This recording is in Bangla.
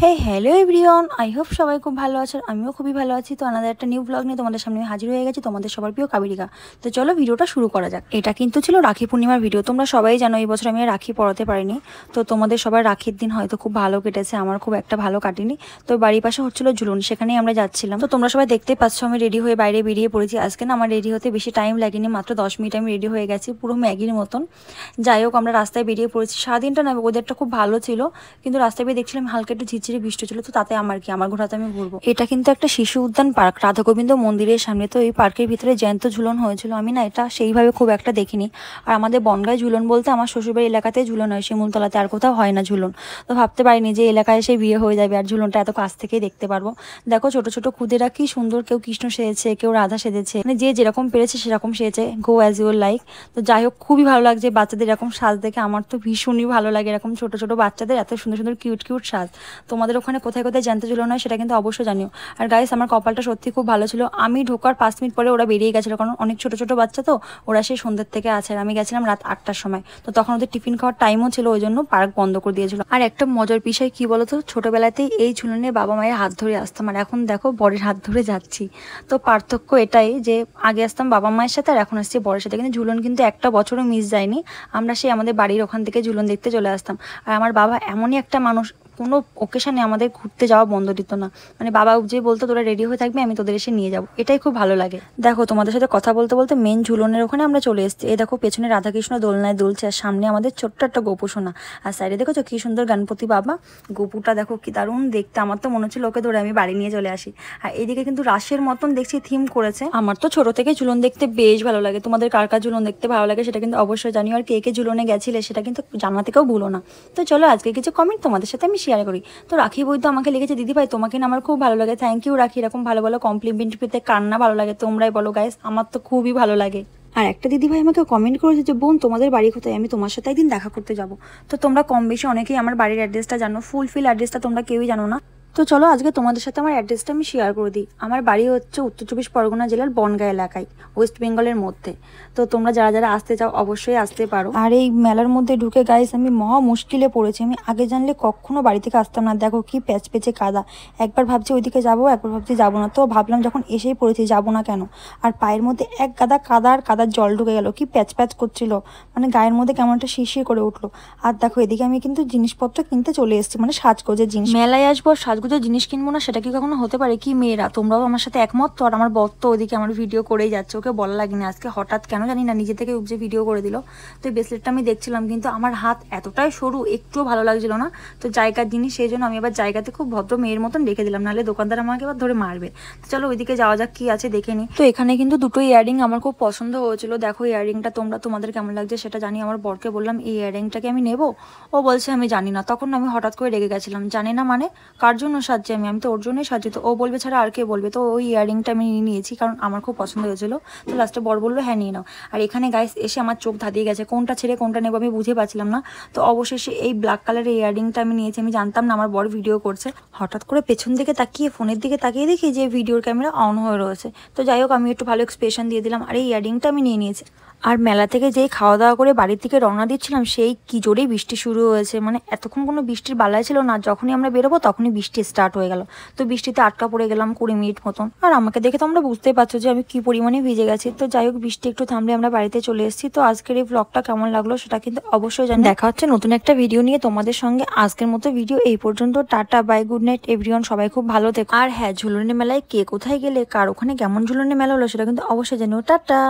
Hey hello everyone, I hope সবাই খুব ভালো আছেন। আমিও খুবই ভালো আছি। তো আমাদের একটা নিউ ব্লগ নিয়ে তোমাদের সামনে হাজির হয়ে গেছি, তোমাদের সবার প্রিয় কাবেরিকা। তো চলো ভিডিওটা শুরু করা যাক। এটা কিন্তু ছিল রাখি পূর্ণিমার ভিডিও। তোমরা সবাই জানো এই বছর আমি রাখি পরাতে পারিনি। তো তোমাদের সবার রাখির দিন হয়তো খুব ভালো কেটেছে, আমার খুব একটা ভালো কাটেনি। তো বাড়ির পাশে হচ্ছিল ঝুলন, সেখানেই আমরা যাচ্ছিলাম। তো তোমরা সবাই দেখতেই পাচ্ছ আমি রেডি হয়ে বাইরে বেরিয়ে পড়েছি। আজকে না আমার রেডি হতে বেশি টাইম লাগেনি, মাত্র 10 মিনিট আমি রেডি হয়ে গেছি, পুরো ম্যাগির মতন। যাই হোক, আমরা রাস্তায় বেরিয়ে পড়েছি। সারাদিনটা না ওয়েদারটা খুব ভালো ছিল, কিন্তু রাস্তায় বেরিয়ে দেখছিলাম হালকা একটু ঝিরঝিরে বৃষ্টি ছিল। তো তাতে আমার কি, আমার ঘোরাতে আমি ঘুরবো। এটা কিন্তু একটা শিশু উদ্যান পার্ক, রাধা গোবিন্দ মন্দিরের সামনে। তো এই পার্কের ভিতরে জ্যান্ত ঝুলন হয়েছিল, আমি না এটা সেইভাবে খুব একটা দেখিনি। আর আমাদের বনগাঁয় ঝুলন বলতে আমার শ্বশুরবাড়ির এলাকাতে ঝুলন হয়, শিমুলতলাতে, আর কোথাও হয় না ঝুলন। তো ভাবতে পারিনি যে এলাকায় এসে বিয়ে হয়ে যাবে আর ঝুলনটা এত কাছ থেকেই দেখতে পারবো। দেখো ছোট ছোট খুদেরা কি সুন্দর, কেউ কৃষ্ণ সেজেছে, কেউ রাধা সেজেছে, মানে যে যেরকম পেরেছে সেরকম সেজেছে, গো অ্যাজ ইউর লাইক। তো যাই হোক, খুবই ভালো লাগছে বাচ্চাদের এরকম সাজ দেখে। আমার তো ভীষণই ভালো লাগে এরকম ছোট ছোট বাচ্চাদের এত সুন্দর সুন্দর কিউট কিউট সাজ। তোমাদের ওখানে কোথায় কোথায় জ্যান্ত ঝুলন হয় সেটা কিন্তু অবশ্যই জানিও। আর গাইস, আমার কপালটা সত্যি খুব ভালো ছিল, আমি ঢোকার 5 মিনিট পরে ওরা বেরিয়ে গেছিলো, কারণ অনেক ছোট ছোট বাচ্চা তো, ওরা সেই সন্ধ্যের থেকে আছে। আর আমি গেছিলাম রাত 8টার সময়, তো তখন ওদের টিফিন খাওয়ার টাইমও ছিল, ওই জন্য পার্ক বন্ধ করে দিয়েছিল। আর একটা মজার বিষয় কি বলতো, ছোটবেলাতেই এই ঝুলনে বাবা মায়ের হাত ধরে আসতাম, আর এখন দেখো বরের হাত ধরে যাচ্ছি। তো পার্থক্য এটাই যে আগে আসতাম বাবা মায়ের সাথে আর এখন আসছি বরের সাথে, কিন্তু ঝুলন কিন্তু একটা বছরও মিস যায়নি। আমরা সেই আমাদের বাড়ির ওখান থেকে ঝুলন দেখতে চলে আসতাম। আর আমার বাবা এমনই একটা মানুষ, কোনো ওকেশনে আমাদের ঘুরতে যাওয়া বন্ধ দিত না। মানে বাবা যে বলতো তোরা রেডি হয়ে থাকবি, আমি তোদের এসে নিয়ে যাবো, এটাই খুব ভালো লাগে। দেখো তোমাদের সাথে কথা বলতে বলতে মেন ঝুলনের ওখানে আমরা চলে এসেছি। এই দেখো পেছনে রাধাকৃষ্ণ দোলনায় দুলছে, আর সামনে আমাদের ছোট্ট একটা গোপু সোনা। আর সাইডে দেখো কি সুন্দর গণপতি বাবা। গোপুটা দেখো কি দারুণ দেখতে, আমার তো মনে হচ্ছিল ওকে ধরে আমি বাড়ি নিয়ে চলে আসি। আর এদিকে কিন্তু রাসের মতন দেখছি থিম করেছে। আমার তো ছোট থেকে ঝুলন দেখতে বেশ ভালো লাগে। তোমাদের কার কার ঝুলন দেখতে ভালো লাগে সেটা কিন্তু অবশ্যই জানিও। আর কে কে ঝুলনে গেছিলে সেটা কিন্তু জানাতেও ভুলো না। তো চলো আজকে কিছু কমেন্ট তোমাদের সাথে আমি শেয়ার করি। তো রাখি বই তো আমাকে লিখেছে, দিদি ভাই তোমাকে না আমার খুব ভালো লাগে। থ্যাংক ইউ রাখি, এরকম ভালো ভালো কমপ্লিমেন্ট পেতে কার না ভালো লাগে, তোমরাই বলো গাইস, আমার তো খুবই ভালো লাগে। আর একটা দিদি ভাই আমাকে কমেন্ট করেছে যে বোন তোমাদের বাড়ি কোথায়, আমি তোমার সাথে একদিন দেখা করতে যাব। তো তোমরা কম বেশি অনেকেই আমার বাড়ির অ্যাড্রেসটা জানো, ফুলফিল অ্যাড্রেসটা তোমরা কেউই জানো না। তো চলো আজকে তোমাদের সাথে আমার অ্যাড্রেসটা আমি শেয়ার করে দিই। আমার বাড়ি হচ্ছে উত্তর 24 পরগনা জেলার বনগাঁ এলাকায়, ওয়েস্ট বেঙ্গলের মধ্যে। তো তোমরা যারা যারা আসতে চাও অবশ্যই আসতে পারো। আর এই মেলার মধ্যে ঢুকে গাইস আমি মহা মুশকিলে পড়েছি, আমি আগে জানলে কখনো বাড়ি থেকে আসতাম না। দেখো কি প্যাচ পেচে কাদা, একবার ভাবছি ওইদিকে যাবো, একবার ভাবছি যাবো না। তো ভাবলাম যখন এসেই পড়েছি যাবো না কেন। আর পায়ের মধ্যে এক গাদা কাদা, আর কাদার জল ঢুকে গেল, কি প্যাচ প্যাচ করছিল, মানে গায়ের মধ্যে কেমন একটা শিরশির করে উঠলো। আর দেখো এদিকে আমি কিন্তু জিনিসপত্র কিনতে চলে এসেছি, মানে সাজগোজের জিনিস। মেলায় আসবো সাজগোজের জিনিস কিনবো না, সেটা কি কখনো হতে পারে? কি মেয়েরা তোমরাও আমার সাথে একমত তো? আর আমার বর তো ওইদিকে আমার ভিডিও করেই যাচ্ছে, ওকে বলা লাগেনি। আজকে হঠাৎ কেন জানি না নিজে থেকে উপজে ভিডিও করে দিল। তো এই ব্রেসলেটটা আমি দেখছিলাম, কিন্তু আমার হাত এতটাই সরু, একটুও ভালো লাগছিল না। তো জায়গার জিনিস, সেই জন্য আমি এবার জায়গাতে খুব ভদ্র মেয়ের মতন রেখে দিলাম, নাহলে দোকানদার আমাকে এবার ধরে মারবে। তো চলো ওইদিকে যাওয়া যাক, কি আছে দেখে নি। তো এখানে কিন্তু দুটো ইয়াররিং আমার খুব পছন্দ হয়েছিল। দেখো ইয়াররিংটা তোমাদের কেমন লাগছে সেটা জানি। আমার বরকে বললাম এই ইয়াররিংটাকে আমি নেবো, ও বলছে আমি জানি না। তখন আমি হঠাৎ করে রেগে গেছিলাম, জানি না মানে কার জন্য সাজছি আমি, আমি তো ওর জন্যই সাজি, তো ও বলবে ছাড়া আর কে বলবে। তো ওই ইয়াররিংটা আমি নিয়ে নিয়েছি, কারণ আমার খুব পছন্দ হয়েছিল। তো লাস্টে বর বললো হ্যাঁ নিয়ে নাও। আর এখানে গাইস এসে আমার চোখ ধাঁধিয়ে গেছে, কোনটা ছেড়ে কোনটা নেবো আমি বুঝে পাচ্ছিলাম না। তো অবশেষে এই ব্ল্যাক কালারের ইয়াররিংটা আমি নিয়েছি। আমি জানতাম না আমার বর ভিডিও করছে, হঠাৎ করে পেছন দিকে তাকিয়ে ফোনের দিকে তাকিয়ে দেখি যে ভিডিওর ক্যামেরা অন হয়ে রয়েছে। তো যাই হোক, আমি একটু ভালো এক্সপ্রেশন দিয়ে দিলাম, আর এই ইয়াররিংটা আমি নিয়ে নিয়েছি। আর মেলা থেকে যেই খাওয়া দাওয়া করে বাড়ির থেকে রওনা দিচ্ছিলাম, সেই কি জোরেই বৃষ্টি শুরু হয়েছে। মানে এতক্ষণ কোনো বৃষ্টির বালাই ছিল না, যখনই আমরা বেরোবো তখনই বৃষ্টি স্টার্ট হয়ে গেল। তো বৃষ্টিতে আটকা পড়ে গেলাম 20 মিনিট মতন। আর আমাকে দেখে তো আমরা বুঝতেই পারছো যে আমি কি পরিমাণে ভিজে গেছি। তো যাই হোক, বৃষ্টি একটু থামলে আমরা বাড়িতে চলে এসেছি। তো আজকের এই ব্লগটা কেমন লাগলো সেটা কিন্তু অবশ্যই জানি। দেখা হচ্ছে নতুন একটা ভিডিও নিয়ে তোমাদের সঙ্গে। আজকের মতো ভিডিও এই পর্যন্ত, tata bye, good night everyone, সবাই খুব ভালো থেকো। আর হ্যাঁ, ঝুলনের মেলায় কে কোথায় গেলে, কার ওখানে কেমন ঝুলনের মেলা হলো সেটা কিন্তু অবশ্যই জানিও। টাটা।